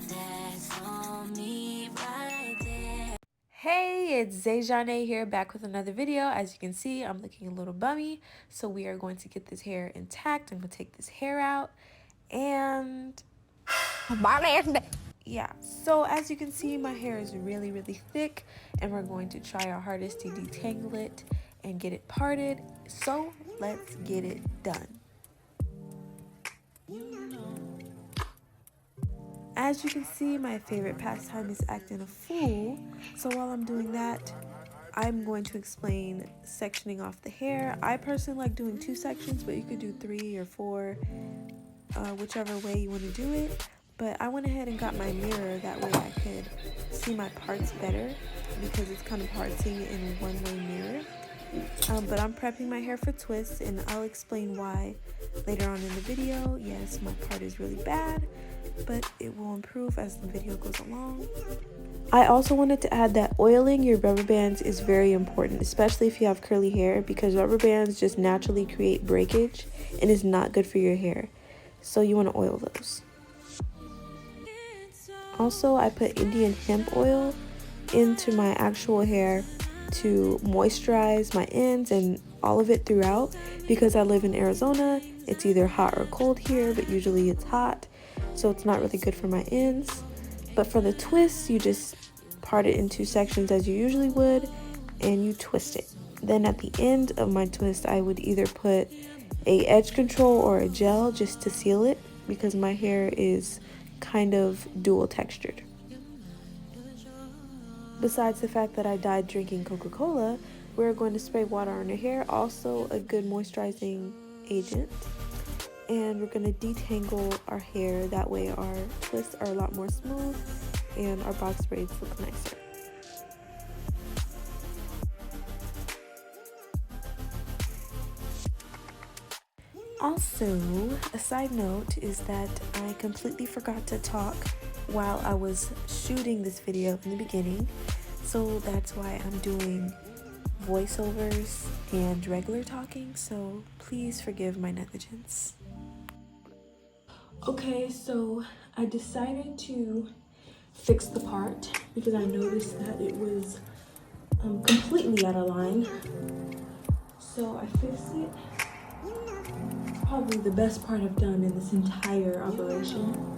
That's on me right there. Hey, it's Zayjane here, back with another video. As you can see, I'm looking a little bummy, so we are going to get this hair intact. I'm going to take this hair out, and yeah, so as you can see, my hair is really thick, and we're going to try our hardest to detangle it and get it parted. So let's get it done. As you can see, my favorite pastime is acting a fool. So while I'm doing that, I'm going to explain sectioning off the hair. I personally like doing 2 sections, but you could do 3 or 4, whichever way you want to do it. But I went ahead and got my mirror, that way I could see my parts better, because it's kind of hard seeing it in a one-way mirror. But I'm prepping my hair for twists, and I'll explain why later on in the video. Yes, my part is really bad, but it will improve as the video goes along. I also wanted to add that oiling your rubber bands is very important, especially if you have curly hair, because rubber bands just naturally create breakage and is not good for your hair. So you want to oil those. Also, I put Indian hemp oil into my actual hair to moisturize my ends and all of it throughout, because I live in Arizona. It's either hot or cold here, but usually it's hot, so it's not really good for my ends. But for the twists, you just part it in 2 sections as you usually would, and you twist it. Then at the end of my twist, I would either put a edge control or a gel just to seal it, because my hair is kind of dual textured. Besides the fact that I died drinking Coca-Cola, we're going to spray water on your hair, also a good moisturizing agent. And we're going to detangle our hair, that way our twists are a lot more smooth and our box braids look nicer. Also, a side note is that I completely forgot to talk while I was shooting this video in the beginning, so that's why I'm doing voiceovers and regular talking, so please forgive my negligence. Okay, so I decided to fix the part because I noticed that it was completely out of line. So I fixed it. Probably the best part I've done in this entire operation.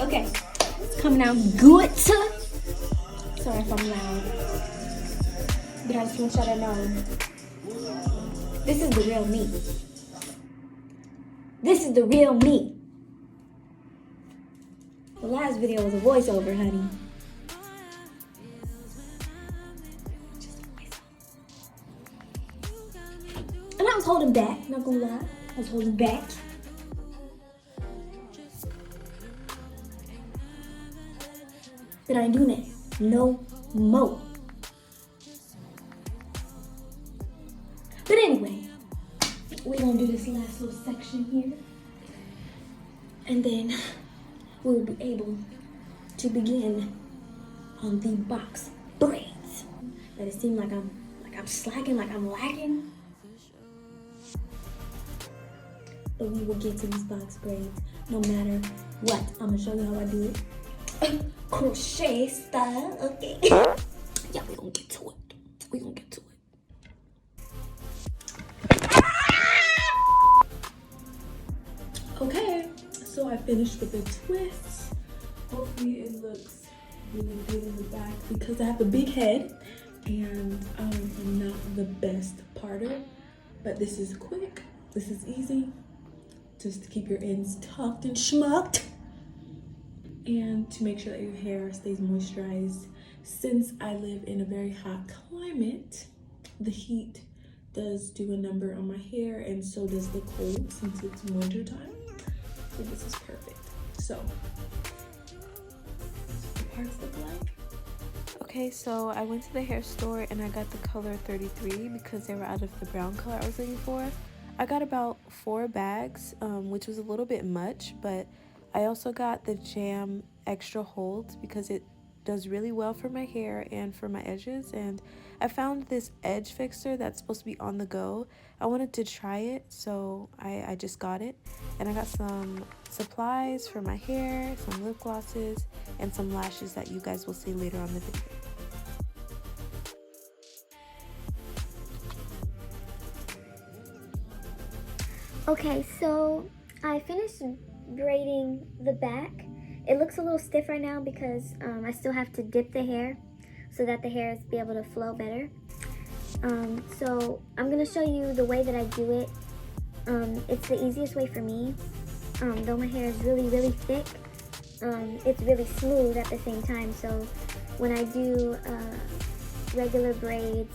Okay, it's coming out good. Sorry if I'm loud, but I just want y'all to know this is the real me. This is the real me. The last video was a voiceover, honey. Just a voiceover. And I was holding back, not gonna lie. I was holding back. But I ain't doing that no more. But anyway, we're gonna do this last little section here, and then we'll be able to begin on the box braids. Does it seem like I'm slacking, like I'm lacking? But we will get to these box braids no matter what. I'm gonna show you how I do it. Crochet style, okay? Yeah, we're gonna get to it. We're gonna get to it. Okay, so I finished with the twists. Hopefully it looks really good in the back, because I have a big head and I'm not the best parter, but this is quick, this is easy, just to keep your ends tucked and schmucked, and to make sure that your hair stays moisturized. Since I live in a very hot climate, the heat does do a number on my hair, and so does the cold since it's winter time. So this is perfect. So the parts look like. Okay, so I went to the hair store and I got the color 33 because they were out of the brown color I was looking for. I got about 4 bags, which was a little bit much, but I also got the jam extra holds because it does really well for my hair and for my edges. And I found this edge fixer that's supposed to be on the go. I wanted to try it, so I just got it. And I got some supplies for my hair, some lip glosses, and some lashes that you guys will see later on the video. Okay, so I finished braiding the back. It looks a little stiff right now because I still have to dip the hair so that the hairs be able to flow better. So I'm gonna show you the way that I do it. It's the easiest way for me. Though my hair is really thick, it's really smooth at the same time. So when I do regular braids,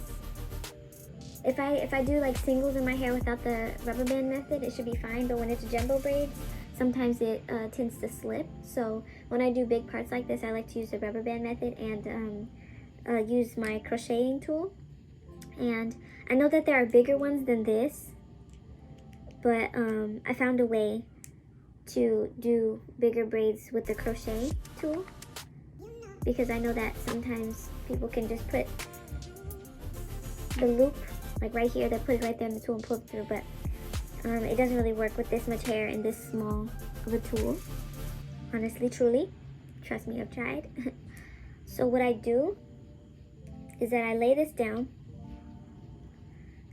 if I do like singles in my hair without the rubber band method, it should be fine. But when it's jumbo braids, sometimes it tends to slip. So when I do big parts like this, I like to use the rubber band method and use my crocheting tool. And I know that there are bigger ones than this, but I found a way to do bigger braids with the crochet tool, because I know that sometimes people can just put the loop like right here, they put it right there in the tool and pull it through, but it doesn't really work with this much hair and this small of a tool. Honestly, truly, trust me, I've tried. So what I do is that I lay this down,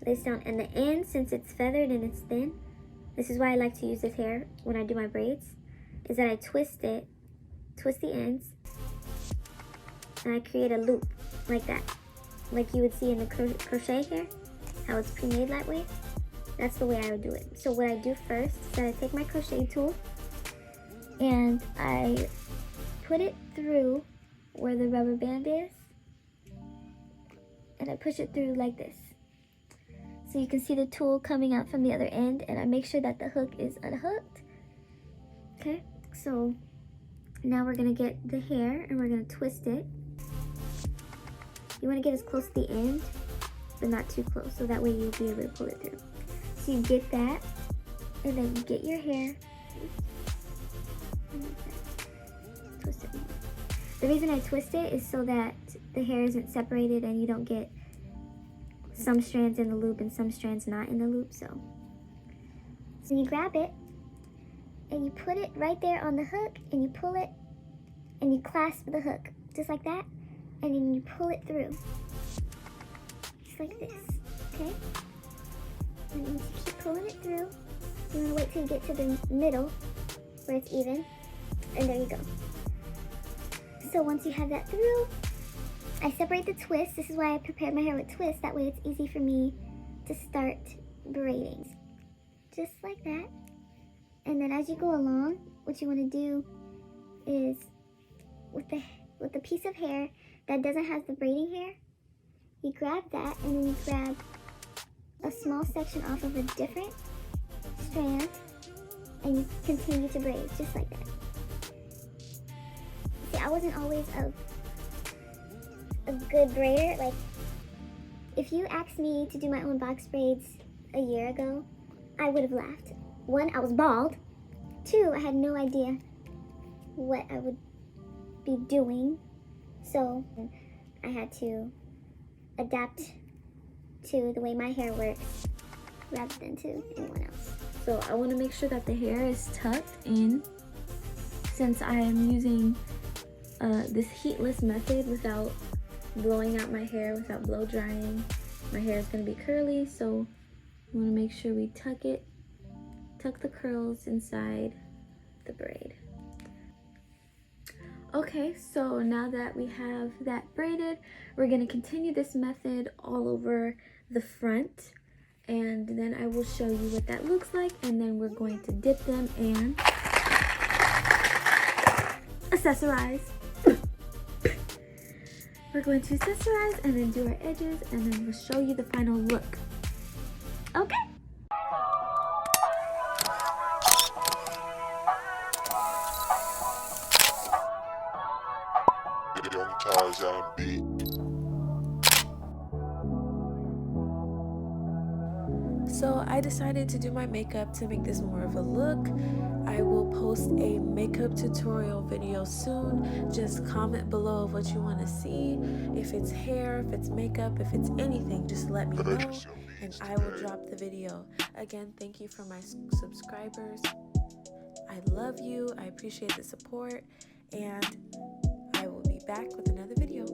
and the end, since it's feathered and it's thin, this is why I like to use this hair when I do my braids, is that I twist the ends, and I create a loop like that, like you would see in the crochet hair, how it's pre-made that way. That's the way I would do it. So what I do first is that I take my crochet tool and I put it through where the rubber band is, and I push it through like this. So you can see the tool coming out from the other end, and I make sure that the hook is unhooked. Okay, so now we're gonna get the hair and we're gonna twist it. You wanna get as close to the end, but not too close, so that way you'll be able to pull it through. So you get that, and then you get your hair. Twist it more. The reason I twist it is so that the hair isn't separated and you don't get some strands in the loop and some strands not in the loop. So you grab it and you put it right there on the hook, and you pull it and you clasp the hook just like that, and then you pull it through just like this. Okay, and once you keep pulling it through, you want to wait till you get to the middle where it's even, and there you go. So once you have that through, I separate the twist. This is why I prepared my hair with twists. That way it's easy for me to start braiding. Just like that. And then as you go along, what you want to do is with the piece of hair that doesn't have the braiding hair, you grab that and then you grab a small section off of a different strand and you continue to braid just like that. See, I wasn't always a good braider. Like, if you asked me to do my own box braids a year ago, I would have laughed. 1, I was bald. 2, I had no idea what I would be doing. So I had to adapt to the way my hair works rather than to anyone else. So I want to make sure that the hair is tucked in, since I am using this heatless method without blowing out my hair, without blow drying. My hair is going to be curly, so we want to make sure we tuck the curls inside the braid. Okay, so now that we have that braided, we're going to continue this method all over the front, and then I will show you what that looks like, and then we're going to dip them and accessorize. We're going to accessorize and then do our edges, and then we'll show you the final look. Okay. Young Tarzan beat. So I decided to do my makeup to make this more of a look. I will post a makeup tutorial video soon. Just comment below of what you want to see. If it's hair, if it's makeup, if it's anything, just let me know and I will drop the video. Again, thank you for my subscribers. I love you. I appreciate the support, and I will be back with another video.